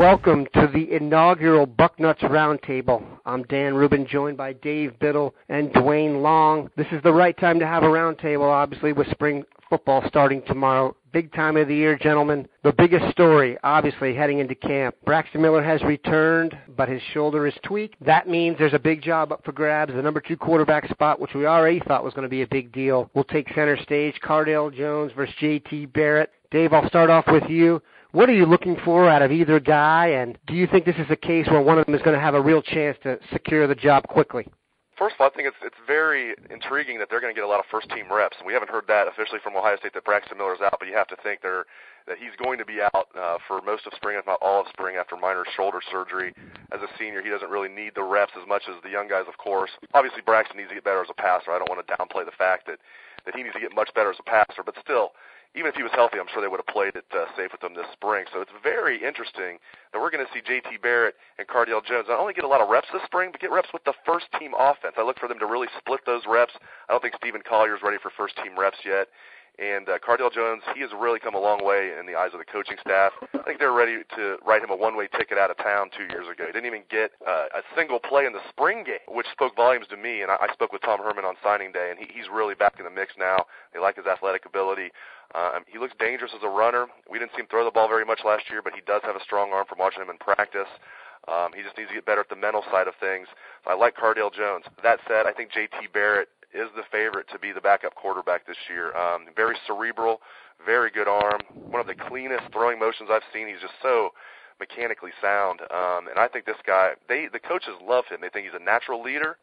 Welcome to the inaugural Bucknuts Roundtable. I'm Dan Rubin, joined by Dave Biddle and Duane Long. This is the right time to have a roundtable, obviously, with spring football starting tomorrow. Big time of the year, gentlemen. The biggest story, obviously, heading into camp. Braxton Miller has returned, but his shoulder is tweaked. That means there's a big job up for grabs. The number 2 quarterback spot, which we already thought was going to be a big deal, will take center stage. Cardale Jones versus J.T. Barrett. Dave, I'll start off with you. What are you looking for out of either guy, and do you think this is a case where one of them is going to have a real chance to secure the job quickly? First of all, I think it's very intriguing that they're going to get a lot of first-team reps. And we haven't heard that officially from Ohio State that Braxton Miller's out, but you have to think that he's going to be out for most of spring, if not all of spring, after minor shoulder surgery. As a senior, he doesn't really need the reps as much as the young guys, of course. Obviously, Braxton needs to get better as a passer. I don't want to downplay the fact that he needs to get much better as a passer, but still, even if he was healthy, I'm sure they would have played it safe with him this spring. So it's very interesting that we're going to see J.T. Barrett and Cardale Jones not only get a lot of reps this spring, but get reps with the first-team offense. I look for them to really split those reps. I don't think Stephen Collier's ready for first-team reps yet. And Cardale Jones, he has really come a long way in the eyes of the coaching staff. I think they're ready to write him a one-way ticket out of town 2 years ago. He didn't even get a single play in the spring game, which spoke volumes to me. And I spoke with Tom Herman on signing day, and he's really back in the mix now. They like his athletic ability. He looks dangerous as a runner. We didn't see him throw the ball very much last year, but he does have a strong arm from watching him in practice. He just needs to get better at the mental side of things. So I like Cardale Jones. That said, I think J.T. Barrett is the favorite to be the backup quarterback this year. Very cerebral, very good arm, one of the cleanest throwing motions I've seen. He's just so mechanically sound. And I think this guy, the coaches love him. They think he's a natural leader.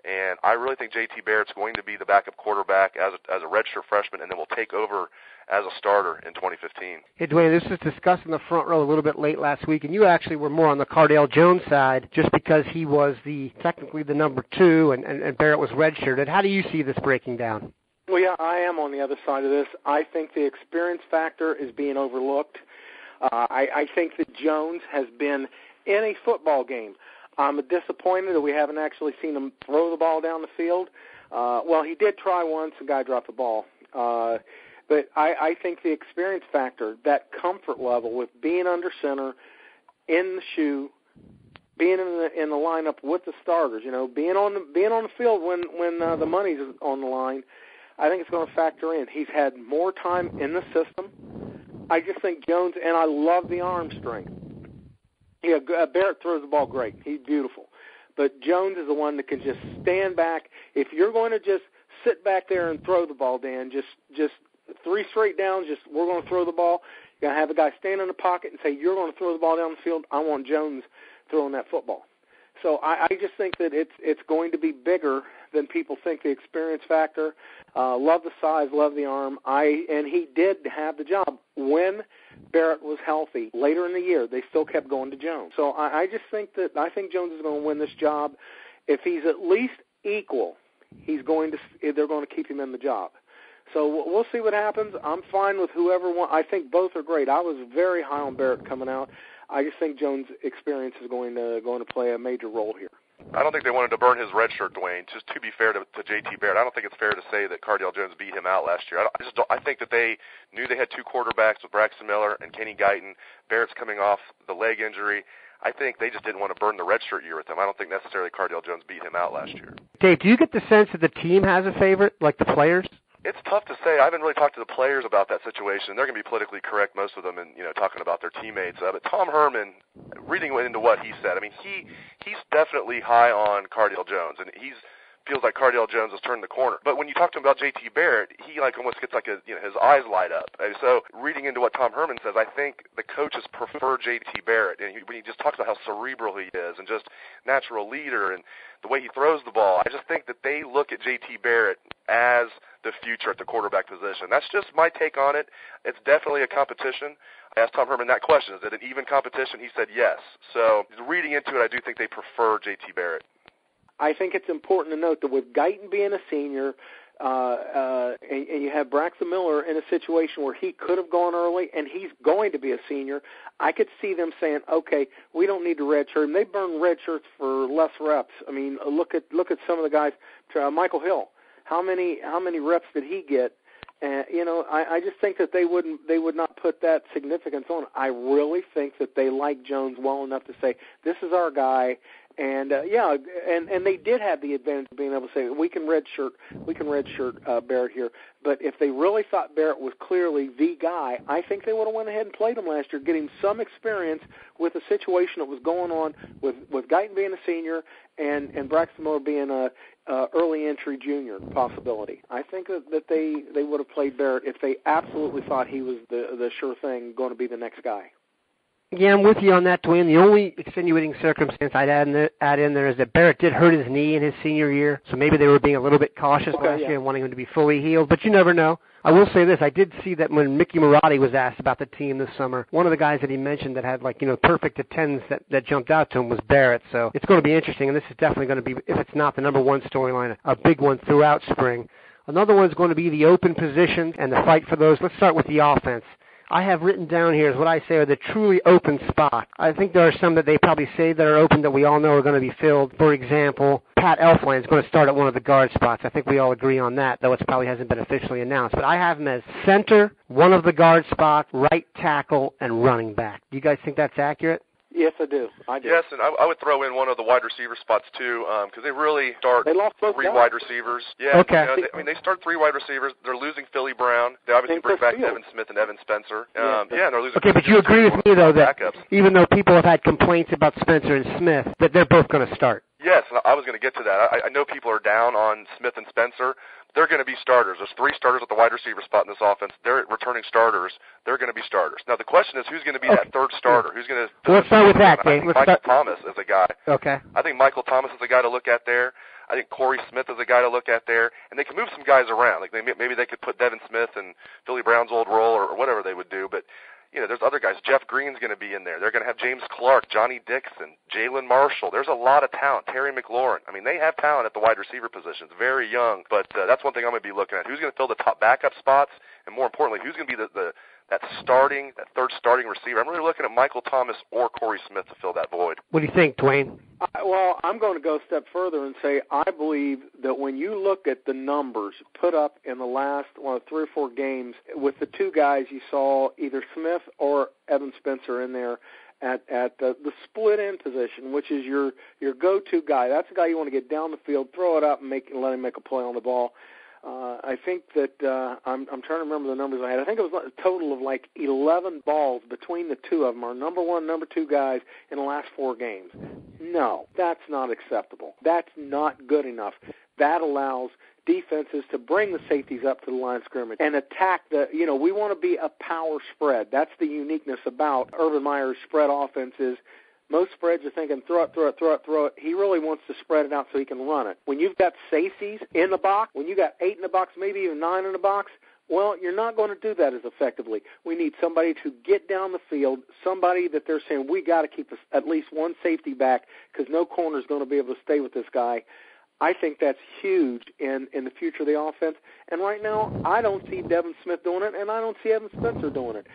And I really think J.T. Barrett's going to be the backup quarterback as a redshirt freshman, and then will take over as a starter in 2015. Hey, Duane, this was discussed in the front row a little bit late last week, and you actually were more on the Cardale Jones side just because he was technically the number 2 and Barrett was redshirted. How do you see this breaking down? Well, yeah, I am on the other side of this. I think the experience factor is being overlooked. I think that Jones has been in a football game. I'm disappointed that we haven't actually seen him throw the ball down the field. Well, he did try once. The guy dropped the ball. But I think the experience factor, that comfort level with being under center, in the shoe, being in the lineup with the starters, being on the field when the money's on the line, I think it's going to factor in. He's had more time in the system. I just think Jones, and I love the arm strength. Yeah, Barrett throws the ball great. He's beautiful. But Jones is the one that can just stand back. If you're going to just sit back there and throw the ball, Dan, just 3 straight downs, we're going to throw the ball. You're going to have a guy stand in the pocket and say, you're going to throw the ball down the field. I want Jones throwing that football. So I just think that it's going to be bigger than people think, the experience factor. Love the size, love the arm. And he did have the job. When Barrett was healthy later in the year, they still kept going to Jones. So I just think I think Jones is going to win this job. If he's at least equal, they're going to keep him in the job. So we'll see what happens. I'm fine with whoever won. I think both are great. I was very high on Barrett coming out. I just think Jones' experience is going to play a major role here. I don't think they wanted to burn his red shirt, Duane. Just to be fair to J.T. Barrett, I don't think it's fair to say that Cardale Jones beat him out last year. I think that they knew they had 2 quarterbacks with Braxton Miller and Kenny Guyton. Barrett's coming off the leg injury. I think they just didn't want to burn the red shirt year with him. I don't think necessarily Cardale Jones beat him out last year. Dave, do you get the sense that the team has a favorite, like the players? It's tough to say. I haven't really talked to the players about that situation. They're going to be politically correct, most of them, and talking about their teammates. But Tom Herman, reading into what he said, I mean, he's definitely high on Cardale Jones, and feels like Cardale Jones has turned the corner. But when you talk to him about J.T. Barrett, he almost gets his eyes light up. And so reading into what Tom Herman says, I think the coaches prefer J.T. Barrett. And when he just talks about how cerebral he is and just natural leader and the way he throws the ball, I just think that they look at J.T. Barrett as the future at the quarterback position. That's just my take on it. It's definitely a competition. I asked Tom Herman that question. Is it an even competition? He said yes. So reading into it, I do think they prefer J.T. Barrett. I think it's important to note that with Guyton being a senior, and you have Braxton Miller in a situation where he could have gone early, and he's going to be a senior, I could see them saying, okay, we don't need to redshirt him. They burn red shirts for less reps. I mean, look at some of the guys. Michael Hill, how many reps did he get And, I just think that they would not put that significance on. I really think that they like Jones well enough to say, this is our guy. And and they did have the advantage of being able to say we can redshirt Barrett here. But if they really thought Barrett was clearly the guy, I think they would have went ahead and played him last year, getting some experience with a situation that was going on with Guyton being a senior and Braxton Miller being a early entry junior possibility. I think that they would have played Barrett if they absolutely thought he was the sure thing going to be the next guy. Yeah, I'm with you on that, Duane. The only extenuating circumstance I'd add in there is that Barrett did hurt his knee in his senior year, so maybe they were being a little bit cautious last year and wanting him to be fully healed, but you never know. I will say this, I did see that when Mickey Marotti was asked about the team this summer, one of the guys that he mentioned that had perfect attendance that jumped out to him was Barrett, so it's going to be interesting, and this is definitely going to be, if it's not the number one storyline, a big one throughout spring. Another one is going to be the open positions and the fight for those. Let's start with the offense. I have written down here is what I say are the truly open spots. I think there are some that they probably say that are open that we all know are going to be filled. For example, Pat Elfline is going to start at one of the guard spots. I think we all agree on that, though it probably hasn't been officially announced. But I have him as center, one of the guard spots, right tackle, and running back. Do you guys think that's accurate? Yes, I do. Yes, and I would throw in one of the wide receiver spots, too, because they really start three wide receivers. Yeah, okay. They start three wide receivers. They're losing Philly Brown. They obviously bring back Devin Smith and Evan Spencer. And they're losing. Okay, but you agree with me, though, that even though people have had complaints about Spencer and Smith, that they're both going to start? Yes, and I was going to get to that. I know people are down on Smith and Spencer. They're going to be starters. There's three starters at the wide receiver spot in this offense. They're returning starters. They're going to be starters. Now, the question is, who's going to be that third starter? Who's going to? Let's start with that, Dave. Michael Thomas is a guy. Okay. I think Michael Thomas is a guy to look at there. I think Corey Smith is a guy to look at there, and they can move some guys around. Like maybe they could put Devin Smith in Philly Brown's old role or whatever they would do, but. There's other guys. Jeff Green's going to be in there. They're going to have James Clark, Johnny Dixon, Jalen Marshall. There's a lot of talent. Terry McLaurin. I mean, they have talent at the wide receiver positions. Very young, but that's one thing I'm going to be looking at. Who's going to fill the top backup spots, and more importantly, who's going to be that third starting receiver? I'm really looking at Michael Thomas or Corey Smith to fill that void. What do you think, Duane? Well, I'm going to go a step further and say I believe that when you look at the numbers put up in the last 3 or 4 games with the two guys you saw, either Smith or Evan Spencer in there at the split end position, which is your go-to guy. That's the guy you want to get down the field, throw it up, and let him make a play on the ball. I think that I'm trying to remember the numbers I had. I think it was a total of 11 balls between the two of them, our number one, number two guys in the last 4 games. No, that's not acceptable. That's not good enough. That allows defenses to bring the safeties up to the line of scrimmage and attack we want to be a power spread. That's the uniqueness about Urban Meyer's spread offenses. Most spreads are thinking, throw it. He really wants to spread it out so he can run it. When you've got safeties in the box, when you got 8 in the box, maybe even 9 in the box, well, you're not going to do that as effectively. We need somebody to get down the field, somebody that they're saying, we got to keep at least one safety back because no corner is going to be able to stay with this guy. I think that's huge in the future of the offense. And right now, I don't see Devin Smith doing it, and I don't see Evan Spencer doing it.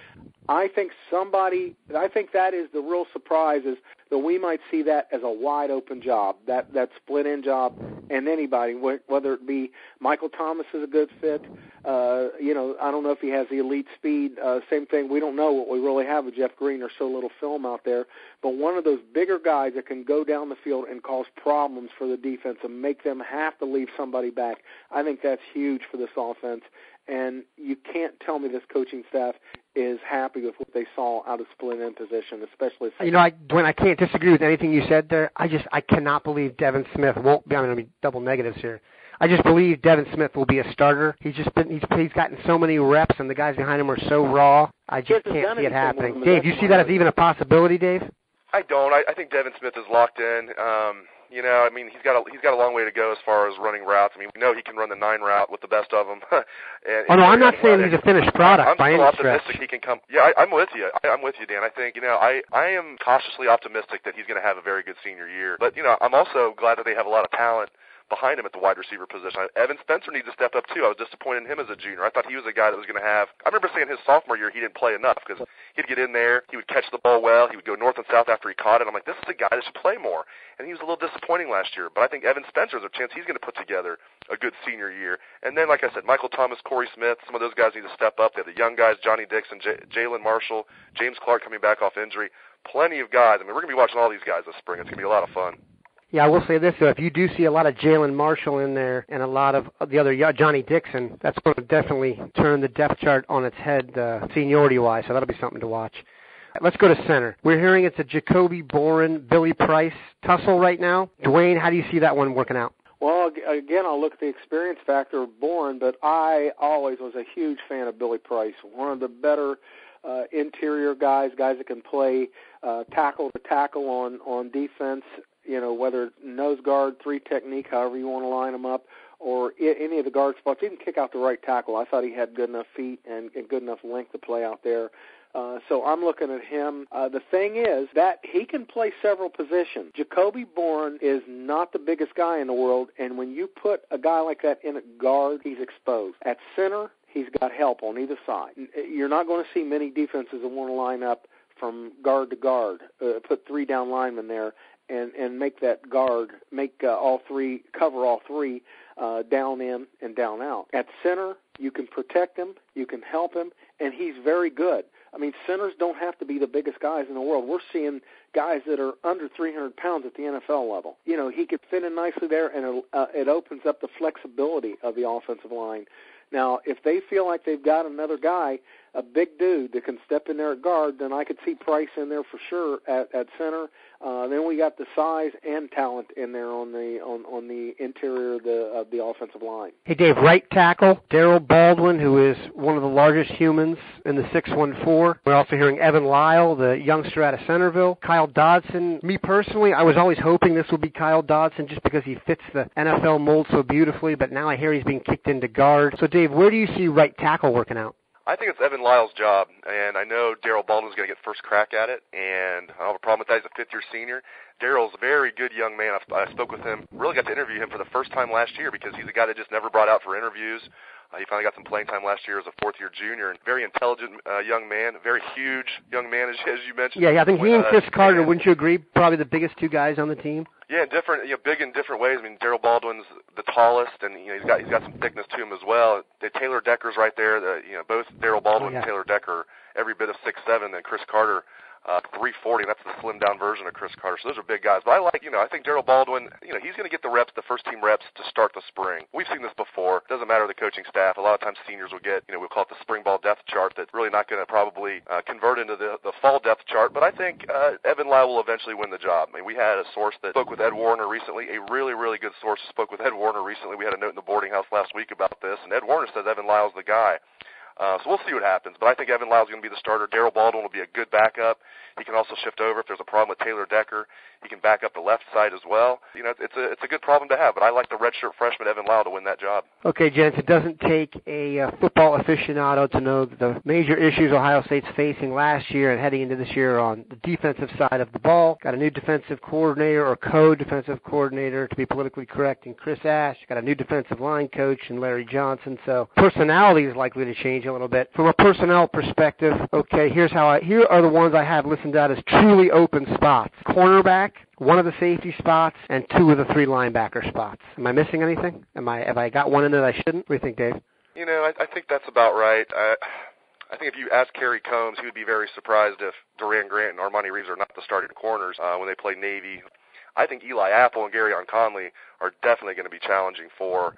I think that is the real surprise is that we might see that as a wide-open job, that split-end job, and anybody, whether it be Michael Thomas is a good fit. I don't know if he has the elite speed. Same thing, we don't know what we really have with Jeff Green. There's so little film out there. But one of those bigger guys that can go down the field and cause problems for the defense and make them have to leave somebody back, I think that's huge for this offense. And you can't tell me this coaching staff is happy with what they saw out of split end position, especially. Duane, I can't disagree with anything you said there. I cannot believe Devin Smith won't be. I'm going to be double negatives here. I just believe Devin Smith will be a starter. He's gotten so many reps, and the guys behind him are so raw. I just can't see it happening. Dave, do you see that as even a possibility, Dave? I don't. I think Devin Smith is locked in. He's got a long way to go as far as running routes. I mean, we know he can run the 9 route with the best of them. I'm not saying he's a finished product I'm by any stretch. Optimistic he can come. Yeah, I'm with you. I'm with you, Dan. I think I am cautiously optimistic that he's going to have a very good senior year. But I'm also glad that they have a lot of talent behind him at the wide receiver position. Evan Spencer needs to step up, too. I was disappointed in him as a junior. I thought he was a guy that was going to have – I remember saying his sophomore year he didn't play enough because he'd get in there, he would catch the ball well, he would go north and south after he caught it. I'm like, this is a guy that should play more. And he was a little disappointing last year. But I think Evan Spencer has a chance he's going to put together a good senior year. And then, like I said, Michael Thomas, Corey Smith, some of those guys need to step up. They have the young guys, Johnny Dixon, Jalen Marshall, James Clark coming back off injury. Plenty of guys. I mean, we're going to be watching all these guys this spring. It's going to be a lot of fun. Yeah, I will say this, though. If you do see a lot of Jalen Marshall in there and a lot of the other Johnny Dixon, that's going to definitely turn the depth chart on its head seniority-wise, so that'll be something to watch. Let's go to center. We're hearing it's a Jacoby Boren, Billy Price tussle right now. Duane, how do you see that one working out? Well, again, I'll look at the experience factor of Boren, but I always was a huge fan of Billy Price, one of the better interior guys that can play tackle to tackle on defense, whether nose guard, 3 technique, however you want to line them up, or any of the guard spots, even kick out the right tackle. I thought he had good enough feet and good enough length to play out there. So I'm looking at him. The thing is that he can play several positions. Jacoby Boren is not the biggest guy in the world, and when you put a guy like that in at guard, he's exposed. At center, he's got help on either side. You're not going to see many defenses that want to line up from guard to guard, put 3 down linemen there, and make that guard, cover all three, down in and down out. At center, you can protect him, you can help him, and he's very good. I mean, centers don't have to be the biggest guys in the world. We're seeing guys that are under 300 pounds at the NFL level. He could fit in nicely there, and it opens up the flexibility of the offensive line. Now, if they feel like they've got another guy, a big dude that can step in there at guard, then I could see Price in there for sure at center. Then we got the size and talent in there on the interior of the offensive line. Hey, Dave, right tackle, Darryl Baldwin, who is one of the largest humans in the 614. We're also hearing Evan Lyle, the youngster out of Centerville. Kyle Dodson. Me personally, I was always hoping this would be Kyle Dodson just because he fits the NFL mold so beautifully, but now I hear he's being kicked into guard. So, Dave, where do you see right tackle working out? I think it's Evan Lyle's job, and I know Darryl Baldwin's going to get first crack at it, and I don't have a problem with that. He's a fifth-year senior. Darryl's a very good young man. I spoke with him, really got to interview him for the first time last year because he's a guy that just never brought out for interviews. He finally got some playing time last year as a fourth-year junior, and very intelligent young man, very huge young man, as you mentioned. Yeah, I think he and Chris Carter, wouldn't you agree, probably the biggest 2 guys on the team? Yeah, big in different ways. I mean, Darryl Baldwin's the tallest, and he's got some thickness to him as well. Taylor Decker's right there. Both Darryl Baldwin and Taylor Decker, every bit of 6'7", and Chris Carter, 340. That's the slimmed down version of Chris Carter. So those are big guys. But I think Darryl Baldwin, he's going to get the reps, the first team reps to start the spring. We've seen this before. It doesn't matter the coaching staff. A lot of times seniors will get, we'll call it the spring ball depth chart that's really not going to probably convert into the fall depth chart. But I think Evan Lyle will eventually win the job. I mean, we had a source that spoke with Ed Warner recently, a really, really good source spoke with Ed Warner recently. We had a note in the boarding house last week about this, and Ed Warner says Evan Lyle's the guy. So we'll see what happens. But I think Evan Lyle's going to be the starter. Darryl Baldwin will be a good backup. He can also shift over if there's a problem with Taylor Decker. He can back up the left side as well. It's a good problem to have. But I like the redshirt freshman Evan Lyle to win that job. Okay, gents, it doesn't take a football aficionado to know the major issues Ohio State's facing last year and heading into this year on the defensive side of the ball. Got a new defensive coordinator or co-defensive coordinator, to be politically correct, in Chris Ash. Got a new defensive line coach in Larry Johnson. So personality is likely to change a little bit. From a personnel perspective, okay, here are the ones I have listened out as truly open spots. Cornerback, one of the safety spots, and 2 of the 3 linebacker spots. Am I missing anything? Have I got one in that I shouldn't? What do you think, Dave? I think that's about right. I think if you ask Kerry Combs, he would be very surprised if Duran Grant and Armani Reeves are not the starting corners when they play Navy. I think Eli Apple and Garyon Conley are definitely going to be challenging for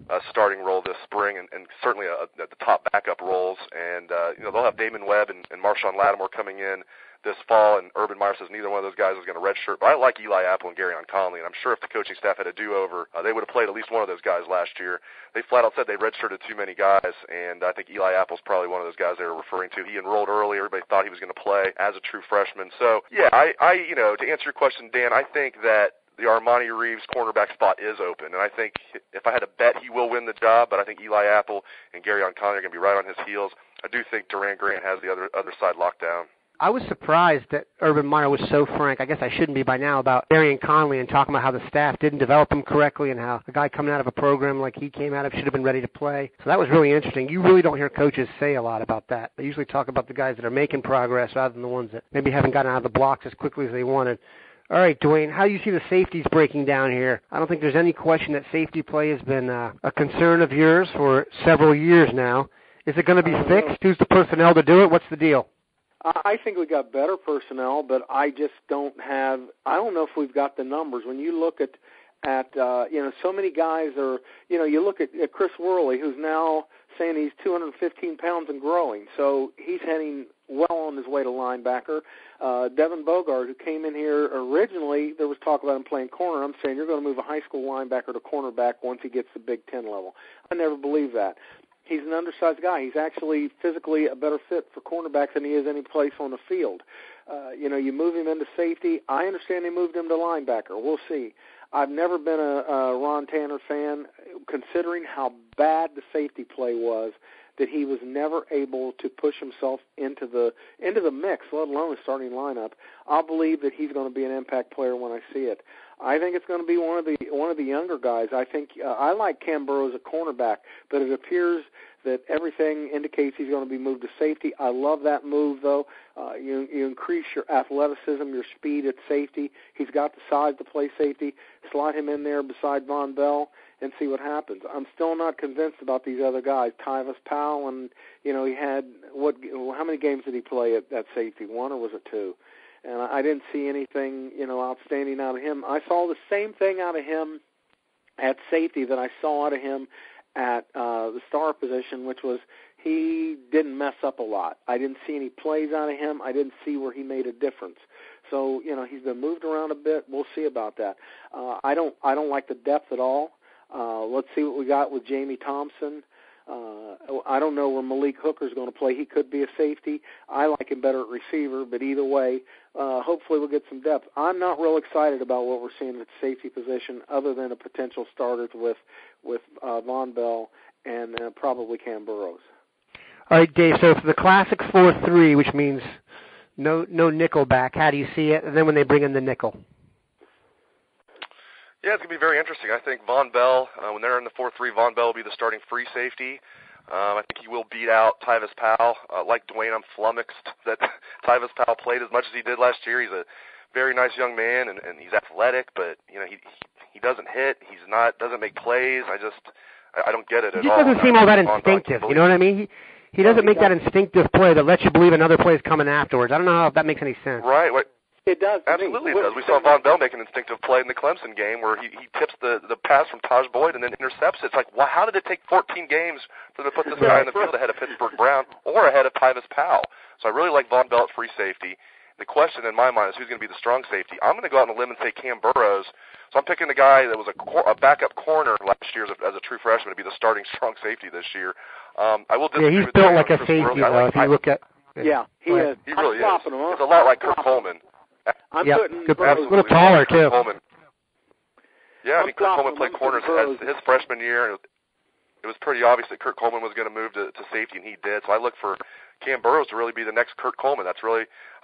a starting role this spring, and certainly the top backup roles. And they'll have Damon Webb and Marshawn Lattimore coming in this fall, and Urban Meyer says neither one of those guys is going to redshirt. But I like Eli Apple and Garyon Conley, and I'm sure if the coaching staff had a do-over, they would have played at least one of those guys last year. They flat out said they redshirted too many guys, and I think Eli Apple's probably one of those guys they were referring to. He enrolled early. Everybody thought he was going to play as a true freshman. So, yeah, to answer your question, Dan, I think that the Armani Reeves cornerback spot is open, and I think if I had to bet, he will win the job, but I think Eli Apple and Garyon Conley are going to be right on his heels. I do think Duran Grant has the other side locked down. I was surprised that Urban Meyer was so frank, I guess I shouldn't be by now, about Garyon Conley and talking about how the staff didn't develop him correctly and how a guy coming out of a program like he came out of should have been ready to play. So that was really interesting. You really don't hear coaches say a lot about that. They usually talk about the guys that are making progress rather than the ones that maybe haven't gotten out of the blocks as quickly as they wanted. All right, Duane, how do you see the safeties breaking down here? I don't think there's any question that safety play has been a concern of yours for several years now. Is it going to be fixed? Who's the personnel to do it? What's the deal? I think we got better personnel, but I just don't know if we've got the numbers. When you look at so many guys are, you look at Chris Worley, who's now saying he's 215 pounds and growing, so he's heading well on his way to linebacker. Devin Bogart, who came in here originally, there was talk about him playing corner. I'm saying you're going to move a high school linebacker to cornerback once he gets to Big Ten level. I never believed that. He's an undersized guy. He's actually physically a better fit for cornerback than he is any place on the field. You move him into safety. I understand they moved him to linebacker. We'll see. I've never been a Ron Tanner fan, considering how bad the safety play was, that he was never able to push himself into the mix, let alone the starting lineup. I'll believe that he's going to be an impact player when I see it. I think it's going to be one of the younger guys. I think I like Cam Burrows at cornerback, but it appears that everything indicates he's going to be moved to safety. I love that move, though. You increase your athleticism, your speed at safety. He's got the size to play safety. Slide him in there beside Von Bell and see what happens. I'm still not convinced about these other guys. Tyvis Powell, and he had how many games did he play at safety? 1 or was it 2? And I didn't see anything, outstanding out of him. I saw the same thing out of him at safety that I saw out of him at the star position, which was he didn't mess up a lot. I didn't see any plays out of him. I didn't see where he made a difference. So, he's been moved around a bit. We'll see about that. I don't like the depth at all. Let's see what we got with Jamie Thompson. I don't know where Malik Hooker's going to play. He could be a safety. I like him better at receiver, but either way, hopefully we'll get some depth. I'm not real excited about what we're seeing at the safety position other than a potential starters with Von Bell and probably Cam Burrows. All right, Dave, so for the classic 4-3, which means no nickel back, how do you see it? And then when they bring in the nickel? Yeah, it's going to be very interesting. I think Von Bell, when they're in the 4-3, Von Bell will be the starting free safety. I think he will beat out Tyvis Powell. Like Duane, I'm flummoxed that Tyvis Powell played as much as he did last year. He's a very nice young man, and he's athletic, but he doesn't hit. Doesn't make plays. I don't get it at all. He just doesn't seem all that instinctive. You know what I mean? He doesn't make that instinctive play that lets you believe another play is coming afterwards. I don't know if that makes any sense. Right. It does. Absolutely it does. We saw Von Bell make an instinctive play in the Clemson game where he tips the pass from Taj Boyd and then intercepts it. It's like, how did it take 14 games for them to put this guy in the field ahead of Pittsburgh Brown or ahead of Tyvis Powell? So I really like Von Bell at free safety. The question in my mind is who's going to be the strong safety. I'm going to go out on a limb and say Cam Burrows. So I'm picking the guy that was a backup corner last year as a true freshman to be the starting strong safety this year. I will disagree he's with built like a Chris safety, Worley. if you look at... Yeah, he is. He really is. Him. It's a lot like Kirk Coleman. I'm putting a little taller, too. Coleman. Yeah, Kirk Coleman played corners his freshman year, and it was pretty obvious that Kirk Coleman was going to move to safety, and he did. So I look for Cam Burrows to really be the next Kirk Coleman. I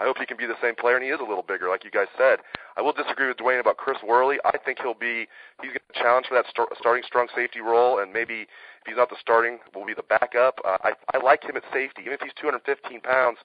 hope he can be the same player, and he is a little bigger, like you guys said. I will disagree with Duane about Chris Worley. I think he's going to challenge for that starting strong safety role, and maybe if he's not the starting, will be the backup. I like him at safety, even if he's 215 pounds.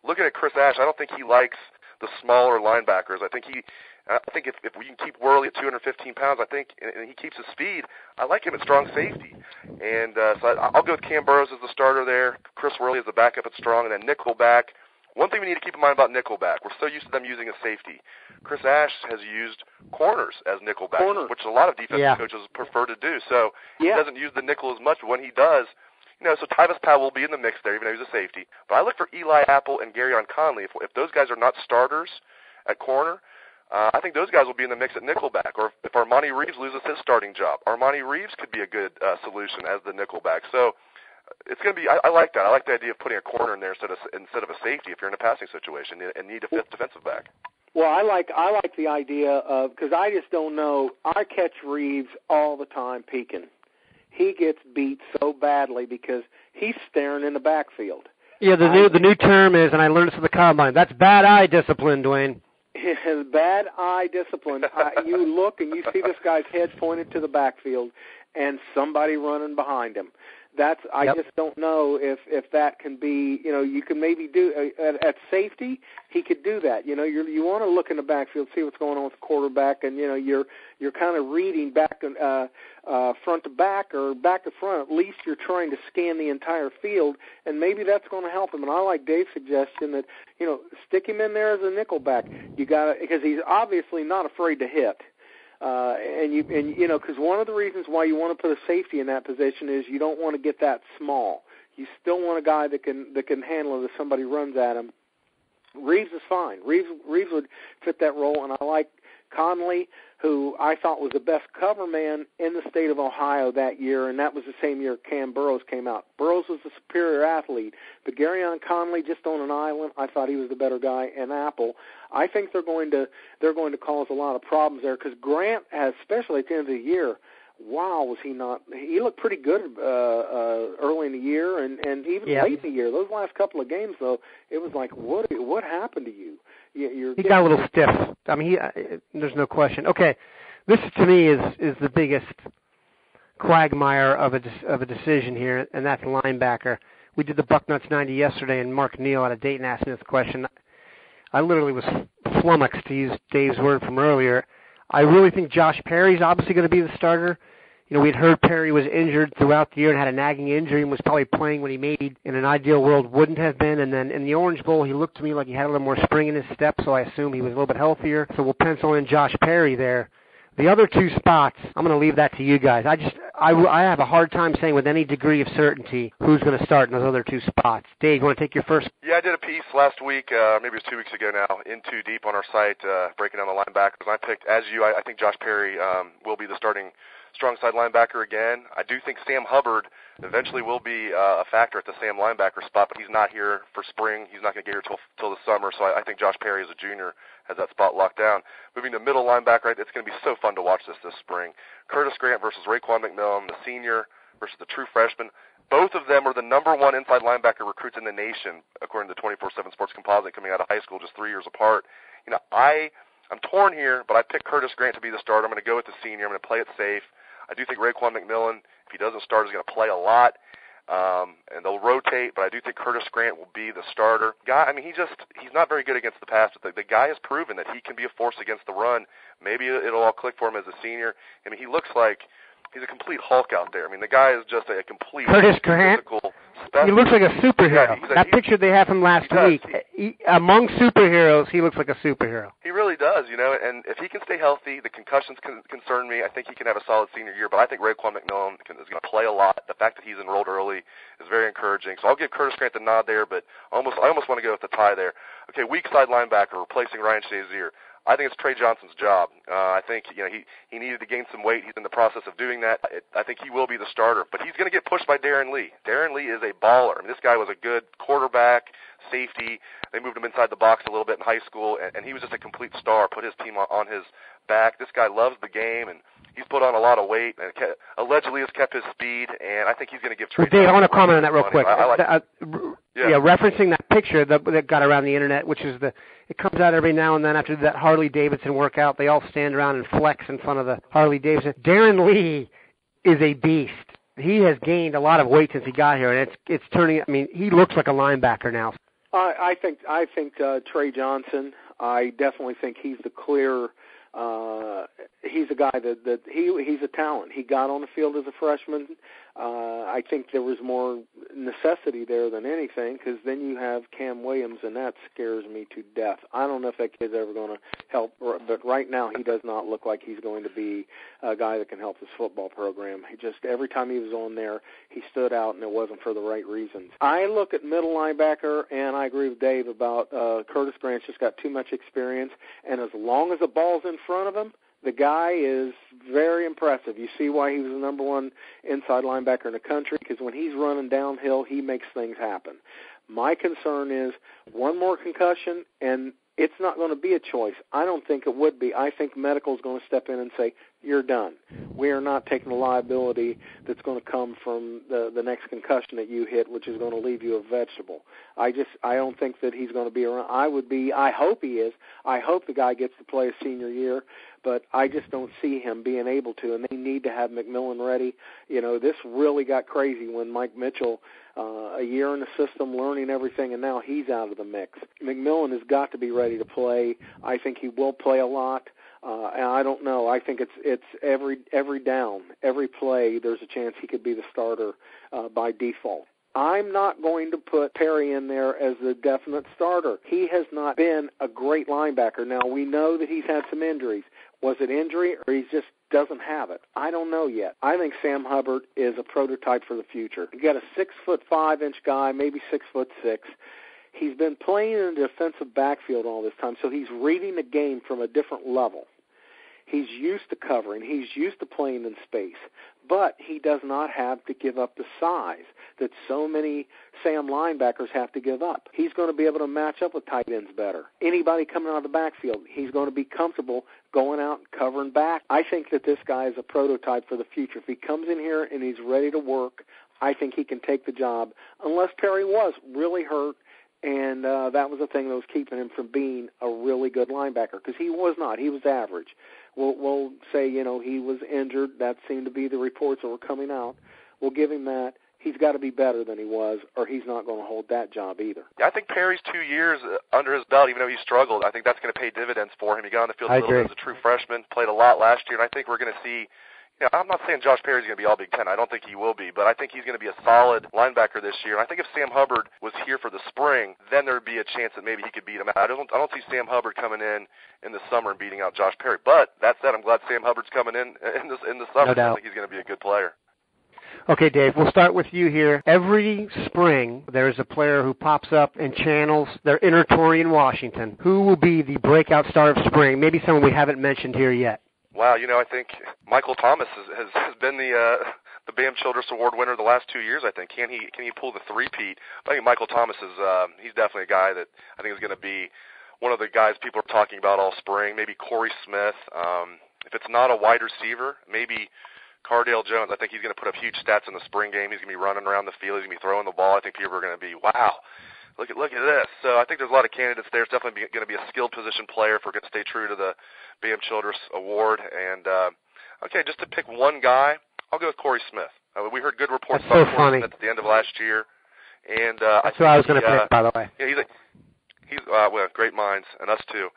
Looking at Chris Ash, I don't think he likes the smaller linebackers. I think if we can keep Worley at 215 pounds, and he keeps his speed, I like him at strong safety. And so I'll go with Cam Burrows as the starter there, Chris Worley as the backup at strong, and then nickelback. One thing we need to keep in mind about nickelback, we're so used to them using a safety. Chris Ash has used corners as nickelback, which a lot of defensive coaches prefer to do. So he doesn't use the nickel as much, but when he does, so Tyvis Powell will be in the mix there, even though he's a safety. But I look for Eli Apple and Garyon Conley. If those guys are not starters at corner, I think those guys will be in the mix at nickelback. Or if Armani Reeves loses his starting job, Armani Reeves could be a good solution as the nickelback. So it's going to be. I like that. I like the idea of putting a corner in there instead of a safety if you're in a passing situation and need a fifth defensive back. Well, I like the idea of, because I just don't know. I catch Reeves all the time peeking. He gets beat so badly because he's staring in the backfield. Yeah, the new term is, and I learned this at the combine, that's bad eye discipline, Duane. Bad eye discipline. You look and you see this guy's head pointed to the backfield and somebody running behind him. I just don't know if that can be, you can maybe do at safety, he could do that. You want to look in the backfield, see what's going on with the quarterback, and you're kind of reading back front to back or back to front. At least you're trying to scan the entire field, and maybe that's going to help him. And I like Dave's suggestion that stick him in there as a nickelback. You got to, because he's obviously not afraid to hit. Because one of the reasons why you want to put a safety in that position is you don't want to get that small. You still want a guy that can handle it if somebody runs at him. Reeves is fine. Reeves would fit that role, and I like Conley, who I thought was the best cover man in the state of Ohio that year, and that was the same year Cam Burrows came out. Burrows was the superior athlete, but Garyon Conley just on an island, I thought he was the better guy. And Apple, I think they're going to cause a lot of problems there because Grant has, especially at the end of the year, wow, was he not? He looked pretty good early in the year and even late in the year. Those last couple of games, though, it was like, what happened to you? He got a little stiff. I mean, there's no question. Okay, this to me is the biggest quagmire of a decision here, and that's linebacker. We did the Bucknuts 90 yesterday, and Mark Neal out of Dayton asked me this question. I literally was flummoxed, to use Dave's word from earlier. I really think Josh Perry's obviously going to be the starter. We had heard Perry was injured throughout the year and had a nagging injury and was probably playing when he maybe in an ideal world wouldn't have been. And then in the Orange Bowl, he looked to me like he had a little more spring in his step, so I assume he was a little bit healthier. So we'll pencil in Josh Perry there. The other two spots, I'm going to leave that to you guys. I have a hard time saying with any degree of certainty who's going to start in those other two spots. Dave, you want to take your first? Yeah, I did a piece last week, maybe it was 2 weeks ago now, in Too Deep on our site, breaking down the linebackers. I picked, as you, I think Josh Perry will be the starting strong side linebacker again. I do think Sam Hubbard eventually will be a factor at the Sam linebacker spot, but he's not here for spring. He's not going to get here till the summer, so I think Josh Perry as a junior has that spot locked down. Moving to middle linebacker, it's going to be so fun to watch this spring. Curtis Grant versus Raekwon McMillan, the senior versus the true freshman. Both of them are the number one inside linebacker recruits in the nation, according to the 24/7 Sports Composite, coming out of high school just 3 years apart. I'm torn here, but I picked Curtis Grant to be the starter. I'm going to go with the senior. I'm going to play it safe. I do think Raekwon McMillan, if he doesn't start, is going to play a lot, and they'll rotate, but I do think Curtis Grant will be the starter. He's not very good against the pass, but the guy has proven that he can be a force against the run. Maybe it'll all click for him as a senior. He looks like he's a complete Hulk out there. The guy is just a complete Curtis Grant. Physical specimen. He looks like a superhero. Yeah, that picture they have him last week. Among superheroes, he looks like a superhero. He really does, and if he can stay healthy, the concussions concern me. I think he can have a solid senior year, but I think Raekwon McMillan is going to play a lot. The fact that he's enrolled early is very encouraging. So I'll give Curtis Grant the nod there, but I almost want to go with the tie there. Okay, weak side linebacker replacing Ryan Shazier. I think it's Trey Johnson's job. I think he needed to gain some weight. He's in the process of doing that. I think he will be the starter, but he's going to get pushed by Darren Lee. Darren Lee is a baller. This guy was a good quarterback, safety. They moved him inside the box a little bit in high school, and he was just a complete star, put his team on his back. This guy loves the game, and he's put on a lot of weight, and allegedly has kept his speed, and I think he's going to give Trey Johnson. Dave, I want to comment on that real quick. Yeah, referencing that picture that got around the internet, which is it comes out every now and then after that Harley-Davidson workout. They all stand around and flex in front of the Harley-Davidson. Darren Lee is a beast. He has gained a lot of weight since he got here, and it's turning. He looks like a linebacker now. I think Trey Johnson. I definitely think he's the clear. He's a guy that he's a talent. He got on the field as a freshman. I think there was more necessity there than anything, because then you have Cam Williams, and that scares me to death. I don't know if that kid's ever going to help, but right now he does not look like he's going to be a guy that can help his football program. Every time he was on there, he stood out, and it wasn't for the right reasons. I look at middle linebacker, and I agree with Dave about Curtis Grant's just got too much experience, and as long as the ball's in front of him, the guy is very impressive. You see why he was the number one inside linebacker in the country, because when he's running downhill, he makes things happen. My concern is one more concussion, and it's not going to be a choice. I don't think it would be. I think medical is going to step in and say, you're done. We are not taking the liability that's going to come from the next concussion that you hit, which is going to leave you a vegetable. I don't think that he's going to be around. I hope he is. I hope the guy gets to play his senior year, but I just don't see him being able to, and they need to have McMillan ready. This really got crazy when Mike Mitchell, a year in the system, learning everything, and now he's out of the mix. McMillan has got to be ready to play. I think he will play a lot. And I don't know. I think it's every down, every play, there's a chance he could be the starter by default. I'm not going to put Perry in there as the definite starter. He has not been a great linebacker. Now, we know that he's had some injuries. Was it injury or he just doesn't have it? I don't know yet. I think Sam Hubbard is a prototype for the future. You got a 6'5" guy, maybe 6'6". He's been playing in the defensive backfield all this time, so he's reading the game from a different level. He's used to covering. He's used to playing in space. But he does not have to give up the size that so many Sam linebackers have to give up. He's going to be able to match up with tight ends better. Anybody coming out of the backfield, he's going to be comfortable going out and covering back. I think that this guy is a prototype for the future. If he comes in here and he's ready to work, I think he can take the job, unless Perry was really hurt. And that was the thing that was keeping him from being a really good linebacker, because he was not. He was average. We'll say, he was injured. That seemed to be the reports that were coming out. We'll give him that. He's got to be better than he was, or he's not going to hold that job either. Yeah, I think Perry's 2 years under his belt, even though he struggled, I think that's going to pay dividends for him. He got on the field a little bit as a true freshman, played a lot last year, and I think we're going to see – I'm not saying Josh Perry's going to be all Big Ten. I don't think he will be, but I think he's going to be a solid linebacker this year. And I think if Sam Hubbard was here for the spring, then there would be a chance that maybe he could beat him out. I don't see Sam Hubbard coming in the summer and beating out Josh Perry. But that said, I'm glad Sam Hubbard's coming in the summer. No doubt. I think he's going to be a good player. Okay, Dave, we'll start with you here. Every spring, there's a player who pops up and channels their inner Tory in Washington. Who will be the breakout star of spring? Maybe someone we haven't mentioned here yet. Wow, I think Michael Thomas has been the BAM Childress Award winner the last 2 years. I think can he pull the three-peat? I think Michael Thomas is he's definitely a guy that I think is going to be one of the guys people are talking about all spring. Maybe Corey Smith. If it's not a wide receiver, maybe Cardale Jones. I think he's going to put up huge stats in the spring game. He's going to be running around the field. He's going to be throwing the ball. I think people are going to be wow. Look at this. So I think there's a lot of candidates there. It's definitely going to be a skilled position player if we're going to stay true to the BAM Childress Award. And, okay, just to pick one guy, I'll go with Corey Smith. We heard good reports about Corey Smith at the end of last year. And that's what I was going to pick, by the way. Yeah, he's great minds, and us too.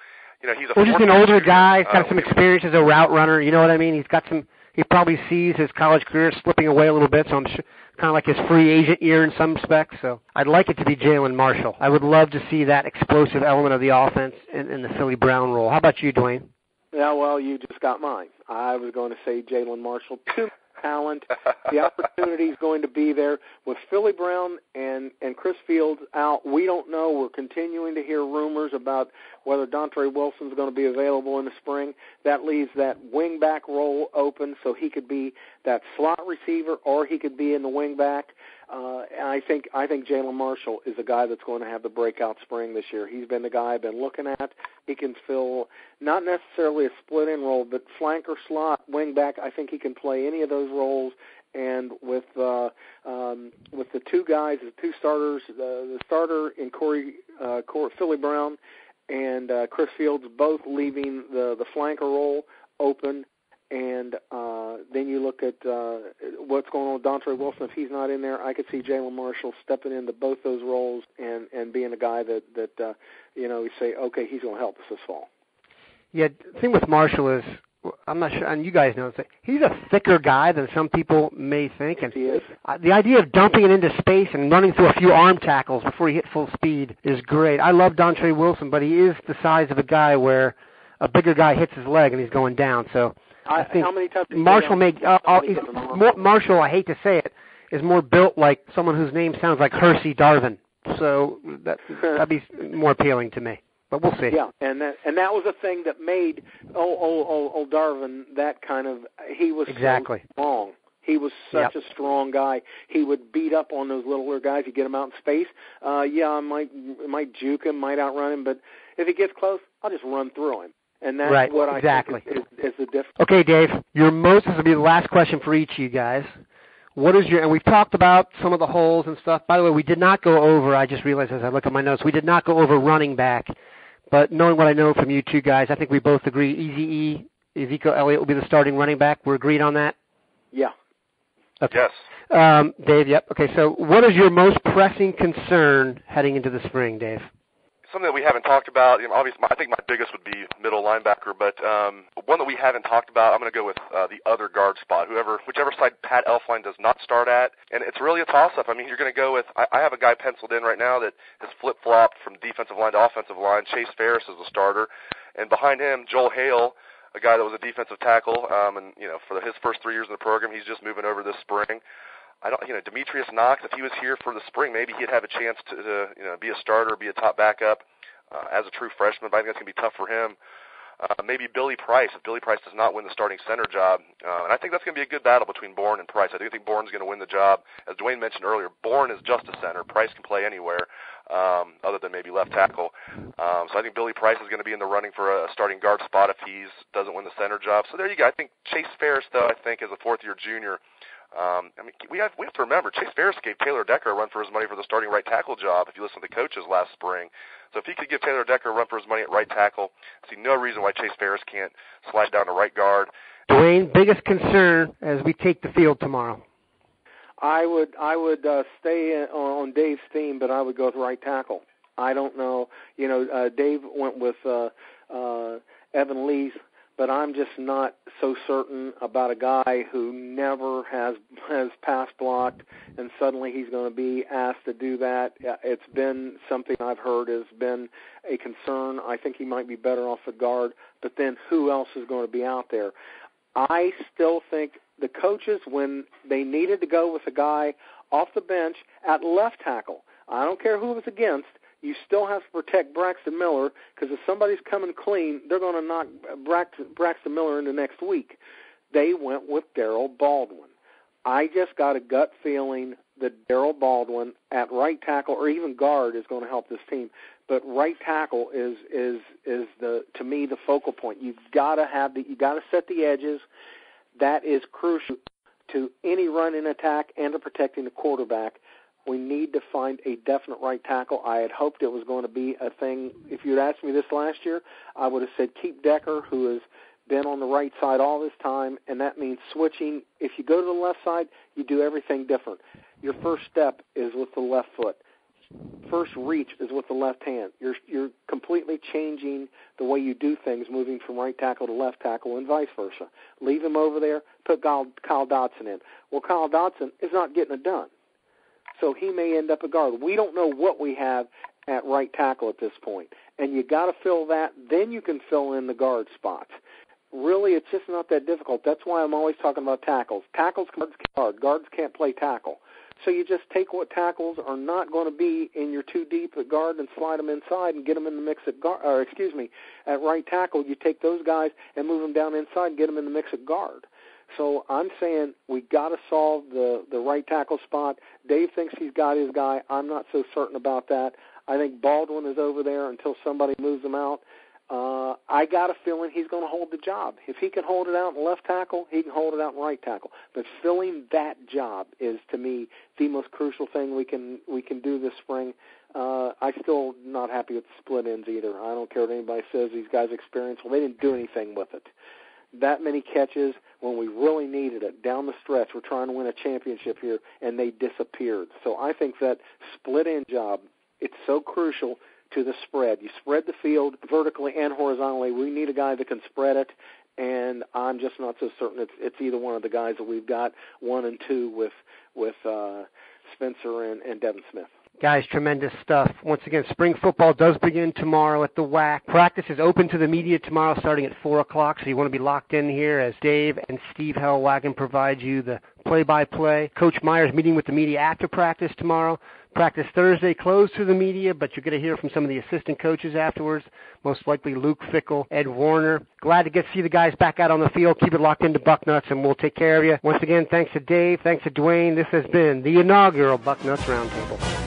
He's just an older guy. He's got some experience as a route runner. You know what I mean? He's got some. He probably sees his college career slipping away a little bit, so I'm sure, kind of like his free agent year in some respects. So I'd like it to be Jalen Marshall. I would love to see that explosive element of the offense in the Philly Brown role. How about you, Duane? Yeah, well, you just got mine. I was going to say Jalen Marshall. Too talent. The opportunity is going to be there. With Philly Brown and Chris Fields out, we don't know. We're continuing to hear rumors about whether Dontre Wilson's going to be available in the spring. That leaves that wingback role open, so he could be that slot receiver or he could be in the wingback. And I think Jalen Marshall is a guy that's going to have the breakout spring this year. He's been the guy I've been looking at. He can fill not necessarily a split-in role, but flanker, slot, wingback. I think he can play any of those roles. And with the two guys, the two starters, the starter in Philly Brown and Chris Fields both leaving the flanker role open. And then you look at what's going on with Dontre Wilson. If he's not in there, I could see Jalen Marshall stepping into both those roles and being a guy that you say, okay, he's going to help us this fall. Yeah, the thing with Marshall is, I'm not sure, and you guys know, he's a thicker guy than some people may think. And he is. The idea of dumping it into space and running through a few arm tackles before he hit full speed is great. I love Dontre Wilson, but he is the size of a guy where a bigger guy hits his leg and he's going down. So I think how many times Marshall Marshall, I hate to say it, is more built like someone whose name sounds like Hersey Darvin. So that'd be more appealing to me. But we'll see. Yeah, and that was a thing that made old Darvin that kind of, he was exactly so strong. He was such a strong guy. He would beat up on those littler guys. You get him out in space. Might juke him, might outrun him, but if he gets close, I'll just run through him. And that's what I think is the difference. Okay, Dave, this will be the last question for each of you guys. What is and we've talked about some of the holes and stuff. By the way, we did not go over, I just realized as I look at my notes, we did not go over running back. But knowing what I know from you two guys, I think we both agree Ezekiel Elliott will be the starting running back. We're agreed on that? Yeah. Okay. Yes. Dave, yep. Okay, so what is your most pressing concern heading into the spring, Dave? Something that we haven't talked about, obviously, I think my biggest would be middle linebacker, but one that we haven't talked about, I'm going to go with the other guard spot, whichever side Pat Elflein does not start at, and it's really a toss-up. I mean, you're going to go with, I have a guy penciled in right now that has flip-flopped from defensive line to offensive line. Chase Ferris is the starter, and behind him, Joel Hale, a guy that was a defensive tackle, and for his first 3 years in the program, he's just moving over this spring. Demetrius Knox, if he was here for the spring, maybe he'd have a chance to be a starter, be a top backup as a true freshman, but I think that's going to be tough for him. Maybe Billy Price, if Billy Price does not win the starting center job. And I think that's going to be a good battle between Bourne and Price. I do think Bourne's going to win the job. As Duane mentioned earlier, Bourne is just a center. Price can play anywhere other than maybe left tackle. So I think Billy Price is going to be in the running for a starting guard spot if he doesn't win the center job. So there you go. I think Chase Ferris, though, I think, as a fourth-year junior, we have to remember, Chase Ferris gave Taylor Decker a run for his money for the starting right tackle job, if you listen to the coaches last spring. So if he could give Taylor Decker a run for his money at right tackle, I see no reason why Chase Ferris can't slide down to right guard. Duane, biggest concern as we take the field tomorrow? I would stay on Dave's theme, but I would go with right tackle. I don't know. Dave went with Evan Lees, but I'm just not so certain about a guy who never has pass blocked, and suddenly he's going to be asked to do that. It's been something I've heard has been a concern. I think he might be better off at guard, but then who else is going to be out there? I still think the coaches, when they needed to go with a guy off the bench at left tackle, I don't care who it was against, you still have to protect Braxton Miller, because if somebody's coming clean, they're going to knock Braxton Miller into next week. They went with Darryl Baldwin. I just got a gut feeling that Darryl Baldwin at right tackle or even guard is going to help this team. But right tackle is to me the focal point. You've got to set the edges. That is crucial to any running attack and to protecting the quarterback. We need to find a definite right tackle. I had hoped it was going to be a thing. If you had asked me this last year, I would have said keep Decker, who has been on the right side all this time, and that means switching. If you go to the left side, you do everything different. Your first step is with the left foot. First reach is with the left hand. You're completely changing the way you do things, moving from right tackle to left tackle and vice versa. Leave him over there, put Kyle Dotson in. Well, Kyle Dotson is not getting it done, so he may end up a guard. We don't know what we have at right tackle at this point, and you got to fill that. Then you can fill in the guard spots. Really, it's just not that difficult. That's why I'm always talking about tackles. Tackles, guards can't play tackle. So you just take what tackles are not going to be in your too deep at guard and slide them inside and get them in the mix at at right tackle. You take those guys and move them down inside and get them in the mix at guard. So I'm saying we got to solve the right tackle spot. Dave thinks he's got his guy. I'm not so certain about that. I think Baldwin is over there until somebody moves him out. I got a feeling he's going to hold the job. If he can hold it out in left tackle, he can hold it out in right tackle. But filling that job is, to me, the most crucial thing we can do this spring. I'm still not happy with the split ends either. I don't care what anybody says. These guys experience. Well, they didn't do anything with it. That many catches when we really needed it down the stretch. We're trying to win a championship here, and they disappeared. So I think that split end job, it's so crucial to the spread. You spread the field vertically and horizontally. We need a guy that can spread it, and I'm just not so certain it's either one of the guys that we've got 1 and 2 with Spencer and Devin Smith. Guys, tremendous stuff. Once again, spring football does begin tomorrow at the WAC. Practice is open to the media tomorrow starting at 4 o'clock, so you want to be locked in here as Dave and Steve Hellwagon provide you the play-by-play. Coach Meyer's meeting with the media after practice tomorrow. Practice Thursday closed to the media, but you're going to hear from some of the assistant coaches afterwards, most likely Luke Fickle, Ed Warner. Glad to see the guys back out on the field. Keep it locked into Bucknuts, and we'll take care of you. Once again, thanks to Dave, thanks to Duane. This has been the inaugural Bucknuts Roundtable.